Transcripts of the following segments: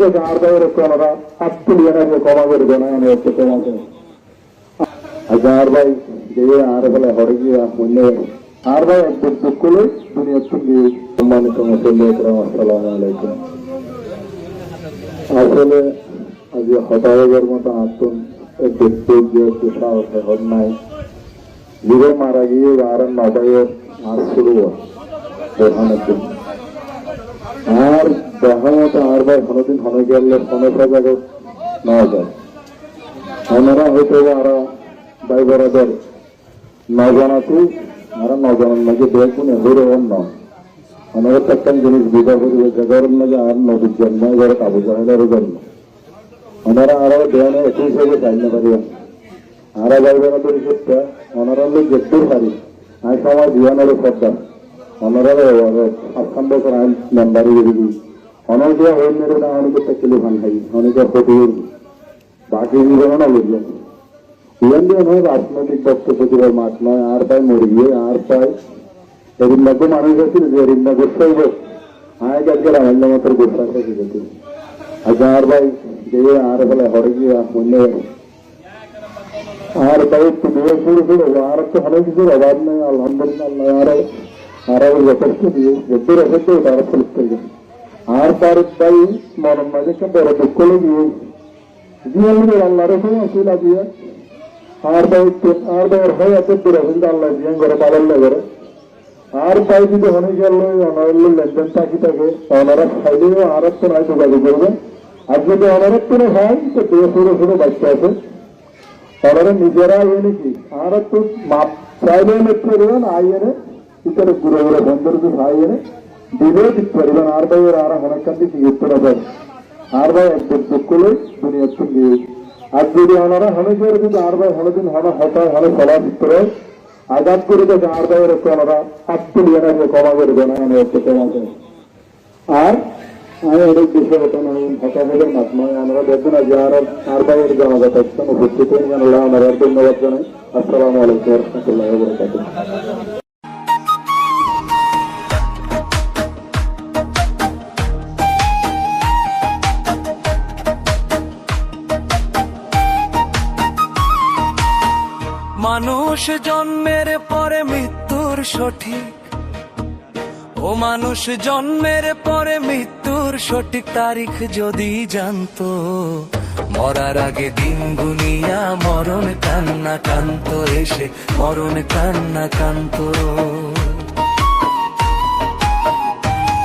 থেকে আর বাইরে কোনরা আত্মলিয়ানাকে কমা করে জানায় হচ্ছে তোমাকে আর ভাই যে আর বলে হরে গিয়া মূল্য আর ভাই একদম দুঃখ করে দুনিয়ার সঙ্গে সম্মানিত মুসল্লি একরাম আসসালামু আলাইকুম। আসলে আজ হতাহতের মতো আত্ম দেখতে গিয়ে একটু সাহস এখন নাই জীবে মারা গিয়ে আর নবাইয়ের আর শুরু হয় প্রধানের জন্য আর দেখা মতো আর ভাই কোনোদিন হনে গেলে ফোনে জায়গায় নেওয়া যায় ওনারা হয়তো আরো ভাই বরাদের নজনাতে আর নজনের মাঝে দেখুন এগুলো অন্য ওনারা একটা জিনিস বিদা করিবে জায়গার মাঝে আর নদীর জন্ম এবারে কাবু জাহেলেরও জন্ম ওনারা আরো দেওয়ানে একই হিসেবে চাইতে পারিবেন আর ভাই বরাদের সত্যা ওনারা হলে যেতেই পারি আর সময় জীবনেরও শ্রদ্ধা ওনারা আসাম বছর আইন মেম্বারি দিবি অনেকে হয়ে মেরে না অনেকে টেকেলে ভান খাই অনেকে ক্ষতি করবি বাকি জীবনও বুঝলেন ইভেন দিয়ে নয় রাজনৈতিক বক্তব্য দিবার মাঠ নয় আর পায় মরে গিয়ে আর পায় এরিন্দাকে মানুষ আছে যে এরিন্দা গোসাই হোক আয় কাজকে রামান্য মতোর গোসা থেকে যেতে আচ্ছা আর ভাই যে আর বলে হরে গিয়ে মূল্য আর তাই শুরু শুরু আর তো অনেক কিছুর অভাব নেই আলহামদুলিল্লাহ আর যথেষ্ট দিয়ে যেতে রেখেছে তারা ফেলতে গেছে আর তার তাই মনের মাঝে একটা বড় দুঃখ লেগে জীবনের আল্লাহ রেখে আসিলা দিয়ে আর তাই আর তাই হয়ে আছে দুরাচিন্তা আল্লাহ দিয়ে ঘরে পালন করে আর তাই যদি অনেক গেল অনারের লেনদেন থাকি থাকে ওনারা খাইলেও আর তো নয় যোগাযোগ করবে আর যদি অনারের তো হয় তো দিয়ে শুরু শুরু বাচ্চা আছে ওনারা নিজেরা ইয়ে নাকি আর তো মাপ চাইলে মেট্রো দেবেন আই এনে ইতরে ঘুরে ঘুরে বন্ধুর আই এনে দিলেও দিতে পারবেন আর ভাই ওরা আর অনেক কাছে জিজ্ঞেস যাবেন আর ভাই একদম দুঃখ করে দুনিয়ার সঙ্গে আর যদি ওনারা হনে করে যদি আর ভাই হনেদিন হনে হতায় হনে সবার ভিতরে আজাদ করে দেখে আর ভাই ওরা ওনারা আত্মলিয়ানাকে কমা করে জানায় হচ্ছে তোমাকে আর আমি অনেক বিষয় হতাহতের মাধ্যমে আমরা দেখবেন যে আর ভাইয়ের জানাজাত একদম উপস্থিত ওনারা ধন্যবাদ জানাই। আসসালামু আলাইকুম রহমতুল্লাহ বরকাতুহ। মানুষ জন্মের পরে মৃত্যুর সঠিক ও মানুষ জন্মের পরে মৃত্যুর সঠিক তারিখ যদি জানতো মরার আগে দিন গুনিয়া মরণ কান্না কান্ত এসে মরণ কান্না কান্ত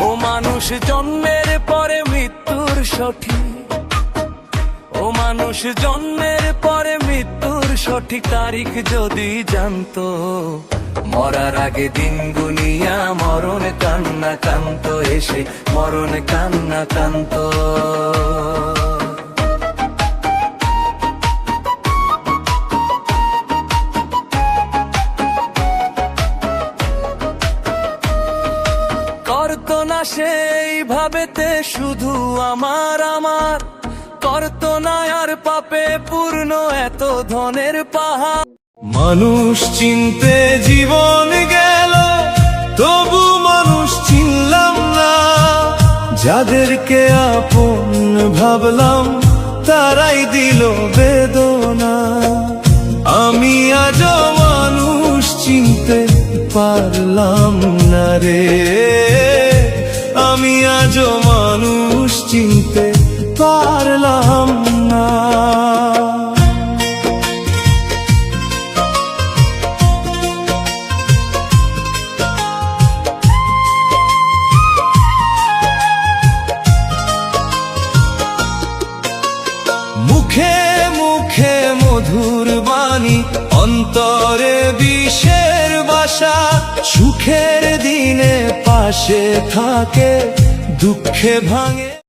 ও মানুষ জন্মের পরে মৃত্যুর সঠিক ও মানুষ জন্মের পরে মৃত্যুর সঠিক তারিখ যদি জানতো মরার আগে দিন গুনিয়া মরণ কান্না কান্ত এসে মরণ কান্না কান্ত করতো না সেই ভাবেতে শুধু আমার আমার করতো না আর পাপে পূর্ণ এত ধনের পাহাড় মানুষ চিনতে জীবন গেল তবু মানুষ চিনলাম না যাদেরকে আপন ভাবলাম তারাই দিল বেদনা আমি আজ মানুষ চিনতে পারলাম না রে আমি আজ মানুষ চিনতে পারলাম না মুখে মুখে মধুর বাণী অন্তরে বিষের বাসা সুখের দিনে পাশে থাকে দুঃখে ভাঙে।